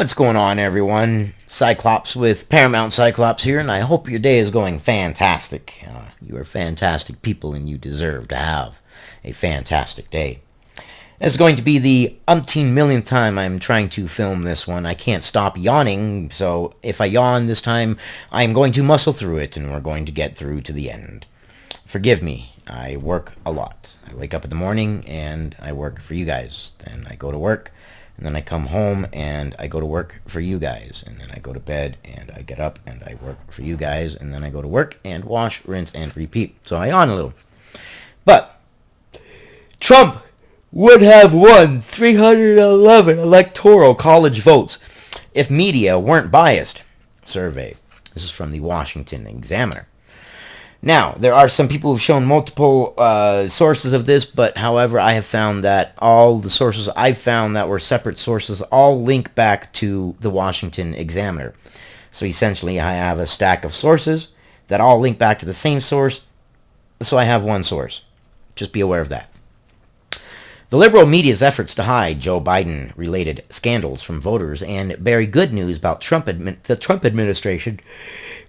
What's going on, everyone? Cyclops with Paramount Cyclops here, and I hope your day is going fantastic. You are fantastic people, and you deserve to have a fantastic day. It's going to be the umpteen millionth time I'm trying to film this one. I can't stop yawning, so if I yawn this time, I'm going to muscle through it, and we're going to get through to the end. Forgive me, I work a lot. I wake up in the morning, and I work for you guys. Then I go to work. And then I come home and I go to work for you guys. And then I go to bed and I get up and I work for you guys. And then I go to work and wash, rinse, and repeat. So I yawn a little. But Trump would have won 311 Electoral College votes if media weren't biased. Survey. This is from the Washington Examiner. Now, there are some people who've shown multiple sources of this, but however, I have found that all the sources I've found that were separate sources all link back to the Washington Examiner. So essentially, I have a stack of sources that all link back to the same source, so I have one source. Just be aware of that. The liberal media's efforts to hide Joe Biden-related scandals from voters and bury good news about the Trump administration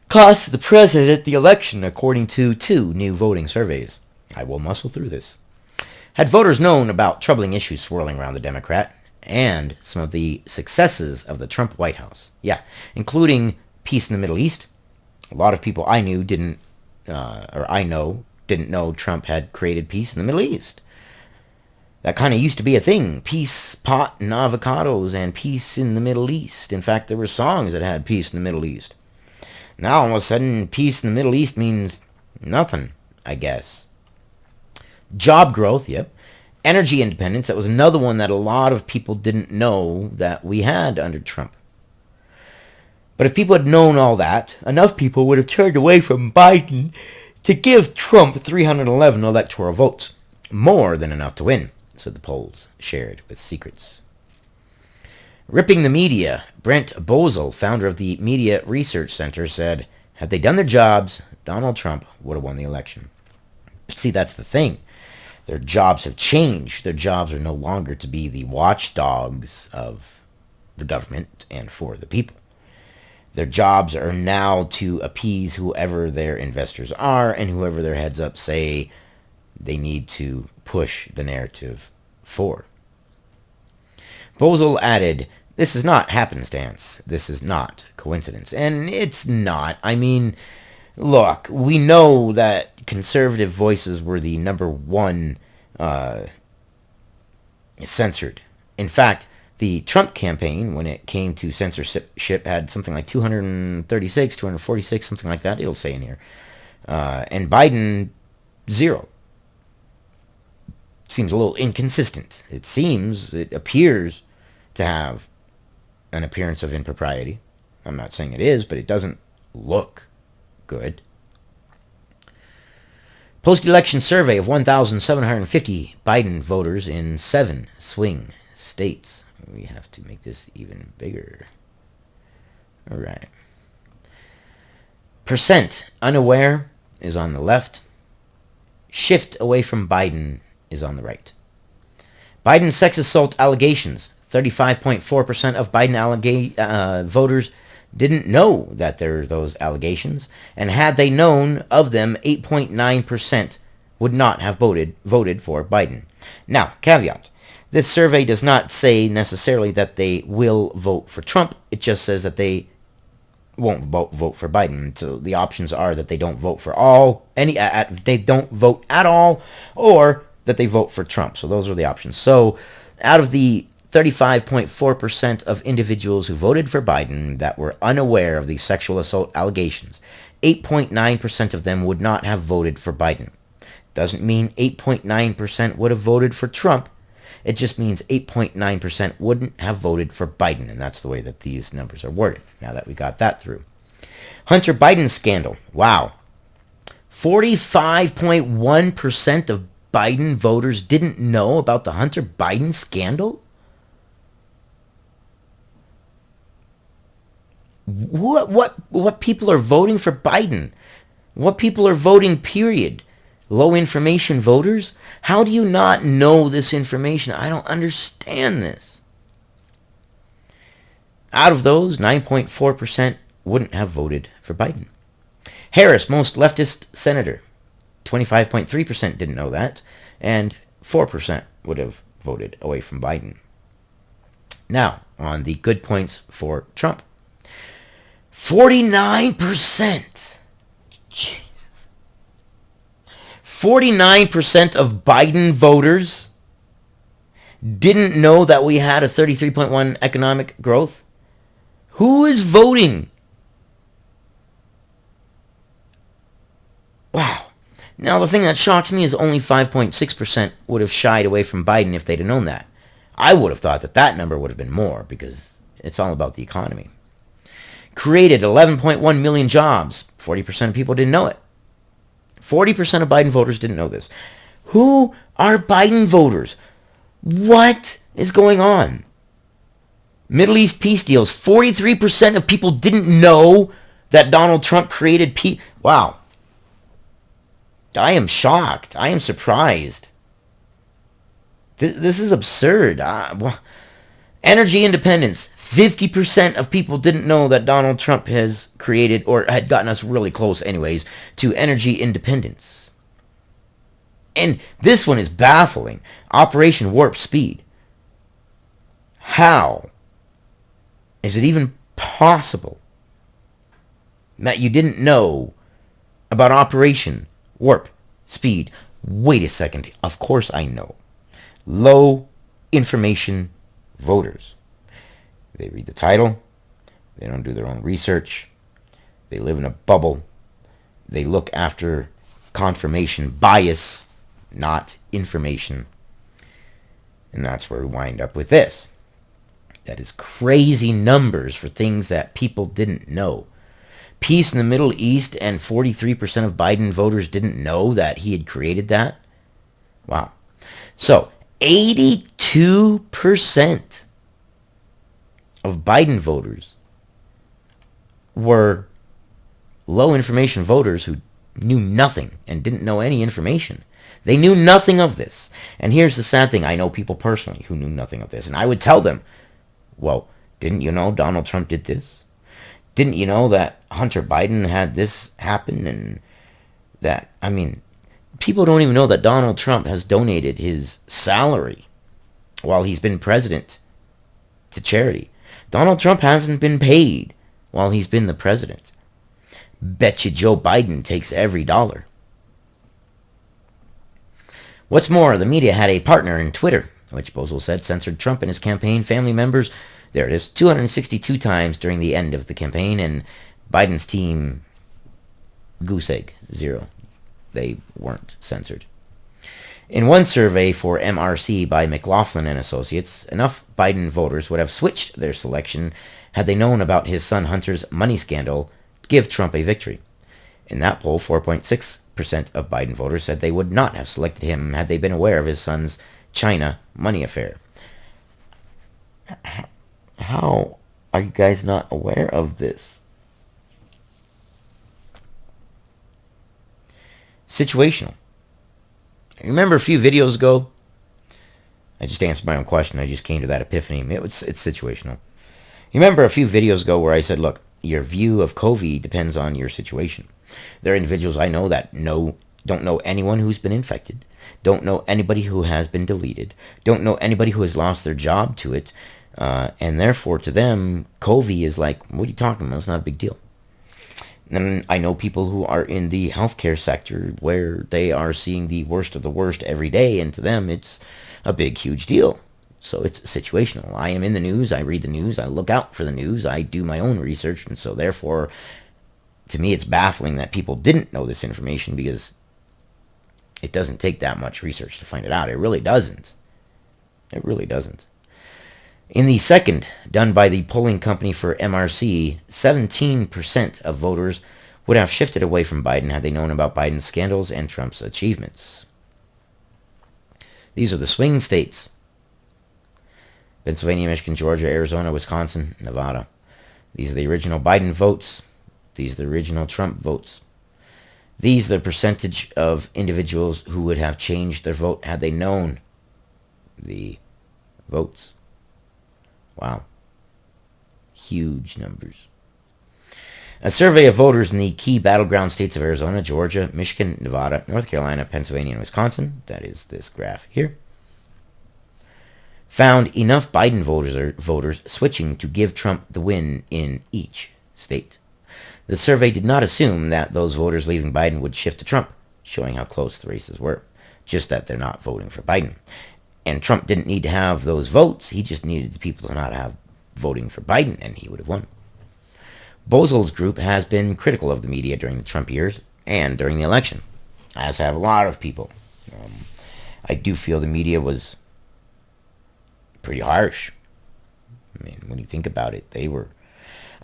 cost the president the election, according to two new voting surveys. I will muscle through this. Had voters known about troubling issues swirling around the Democrat and some of the successes of the Trump White House, including peace in the Middle East, a lot of people I knew didn't know Trump had created peace in the Middle East. That kind of used to be a thing. Peace, pot, and avocados, and peace in the Middle East. In fact, there were songs that had peace in the Middle East. Now, all of a sudden, peace in the Middle East means nothing, I guess. Job growth, yep. Energy independence, that was another one that a lot of people didn't know that we had under Trump. But if people had known all that, enough people would have turned away from Biden to give Trump 311 electoral votes. More than enough to win, said the polls shared with Secrets. Ripping the media, Brent Bozell, founder of the Media Research Center, said, had they done their jobs, Donald Trump would have won the election. But see, that's the thing. Their jobs have changed. Their jobs are no longer to be the watchdogs of the government and for the people. Their jobs are now to appease whoever their investors are and whoever their heads up say they need to push the narrative for. Bozell added, this is not happenstance. This is not coincidence. And it's not. I mean, look, we know that conservative voices were the number one censored. In fact, the Trump campaign, when it came to censorship, had something like 236, 246, something like that. It'll say in here. And Biden, 0. Seems a little inconsistent. It appears to have an appearance of impropriety. I'm not saying it is, but it doesn't look good. Post-election survey of 1,750 Biden voters in 7 swing states. We have to make this even bigger. All right. Percent unaware is on the left. Shift away from Biden is on the right. Biden sex assault allegations. 35.4% of Biden voters didn't know that there were those allegations, and had they known of them, 8.9% would not have voted for Biden. Now, caveat. This survey does not say necessarily that they will vote for Trump. It just says that they won't vote for Biden. So the options are that they don't vote for they don't vote at all, or that they vote for Trump. So those are the options. So out of the 35.4% of individuals who voted for Biden that were unaware of the sexual assault allegations, 8.9% of them would not have voted for Biden. Doesn't mean 8.9% would have voted for Trump. It just means 8.9% wouldn't have voted for Biden, and that's the way that these numbers are worded, now that we got that through. Hunter Biden scandal. Wow. 45.1% of Biden voters didn't know about the Hunter Biden scandal? What people are voting for Biden? What people are voting, period? Low information voters? How do you not know this information? I don't understand this. Out of those, 9.4% wouldn't have voted for Biden. Harris, most leftist senator, 25.3% didn't know that, and 4% would have voted away from Biden. Now, on the good points for Trump. 49%. Jesus. 49% of Biden voters didn't know that we had a 33.1 economic growth. Who is voting? Wow. Now, the thing that shocks me is only 5.6% would have shied away from Biden if they'd have known that. I would have thought that that number would have been more because it's all about the economy. Created 11.1 million jobs. 40% of people didn't know it. 40% of Biden voters didn't know this. Who are Biden voters? What is going on? Middle East peace deals. 43% of people didn't know that Donald Trump created peace. Wow. I am shocked. I am surprised. This is absurd. Energy independence. 50% of people didn't know that Donald Trump has created, or had gotten us really close anyways, to energy independence. And this one is baffling. Operation Warp Speed. How is it even possible that you didn't know about Operation Warp Speed? Wait a second. Of course I know. Low information voters. They read the title. They don't do their own research. They live in a bubble. They look after confirmation bias, not information. And that's where we wind up with this. That is crazy numbers for things that people didn't know. Peace in the Middle East, and 43% of Biden voters didn't know that he had created that. Wow. So, 82% of Biden voters were low information voters who knew nothing and didn't know any information. They knew nothing of this. And here's the sad thing. I know people personally who knew nothing of this. And I would tell them, well, didn't you know Donald Trump did this? Didn't you know that Hunter Biden had this happen? And that, I mean, people don't even know that Donald Trump has donated his salary while he's been president to charity. Donald Trump hasn't been paid while he's been the president. Bet you Joe Biden takes every dollar. What's more, the media had a partner in Twitter, which Bozo said censored Trump and his campaign family members. There it is, 262 times during the end of the campaign, and Biden's team, goose egg, 0. They weren't censored. In one survey for MRC by McLaughlin and Associates, enough Biden voters would have switched their selection had they known about his son Hunter's money scandal to give Trump a victory. In that poll, 4.6% of Biden voters said they would not have selected him had they been aware of his son's China money affair. How are you guys not aware of this? Situational. Remember a few videos ago? I just answered my own question. I just came to that epiphany. It's situational. You remember a few videos ago where I said, look, your view of COVID depends on your situation. There are individuals I know that don't know anyone who's been infected, don't know anybody who has been deleted, don't know anybody who has lost their job to it, and therefore to them, COVID is like, what are you talking about? It's not a big deal. And I know people who are in the healthcare sector where they are seeing the worst of the worst every day, and to them it's a big, huge deal. So it's situational. I am in the news, I read the news, I look out for the news, I do my own research, and so therefore, to me it's baffling that people didn't know this information, because it doesn't take that much research to find it out. It really doesn't. It really doesn't. In the second, done by the polling company for MRC, 17% of voters would have shifted away from Biden had they known about Biden's scandals and Trump's achievements. These are the swing states: Pennsylvania, Michigan, Georgia, Arizona, Wisconsin, Nevada. These are the original Biden votes. These are the original Trump votes. These are the percentage of individuals who would have changed their vote had they known the votes. Wow. Huge numbers. A survey of voters in the key battleground states of Arizona, Georgia, Michigan, Nevada, North Carolina, Pennsylvania, and Wisconsin, that is this graph here, found enough Biden voters switching to give Trump the win in each state. The survey did not assume that those voters leaving Biden would shift to Trump, showing how close the races were, just that they're not voting for Biden. And Trump didn't need to have those votes, he just needed the people to not have voting for Biden, and he would have won. Bozel's group has been critical of the media during the Trump years and during the election, as have a lot of people. I do feel the media was pretty harsh. I mean, when you think about it, they were...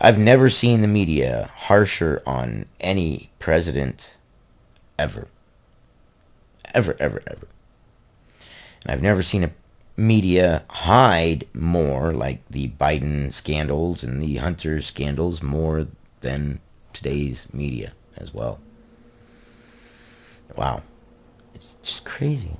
I've never seen the media harsher on any president ever. Ever, ever, ever. And I've never seen a media hide more, like the Biden scandals and the Hunter scandals, more than today's media as well. Wow. It's just crazy.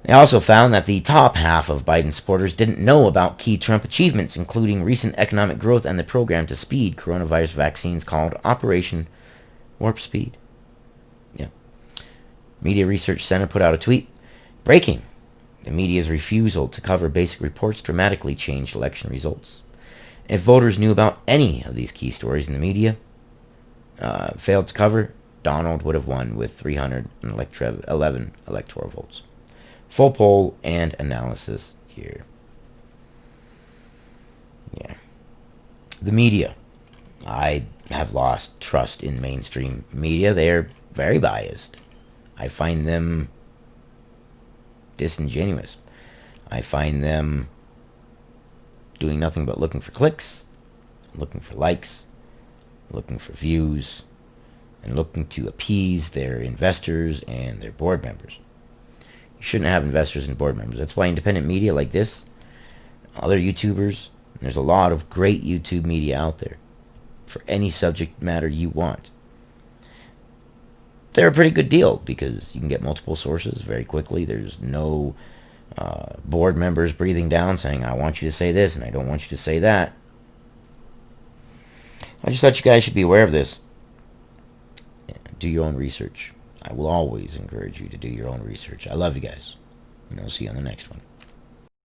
They also found that the top half of Biden supporters didn't know about key Trump achievements, including recent economic growth and the program to speed coronavirus vaccines called Operation Warp Speed. Yeah. Media Research Center put out a tweet. Breaking. The media's refusal to cover basic reports dramatically changed election results. If voters knew about any of these key stories in the media failed to cover, Donald would have won with 311 electoral votes. Full poll and analysis here. Yeah. The media. I have lost trust in mainstream media. They're very biased. I find them disingenuous. I find them doing nothing but looking for clicks, looking for likes, looking for views, and looking to appease their investors and their board members. You shouldn't have investors and board members. That's why independent media like this, other YouTubers, there's a lot of great YouTube media out there for any subject matter you want. They're a pretty good deal because you can get multiple sources very quickly. There's no board members breathing down saying, I want you to say this and I don't want you to say that. I just thought you guys should be aware of this. Do your own research. I will always encourage you to do your own research. I love you guys. And I'll see you on the next one.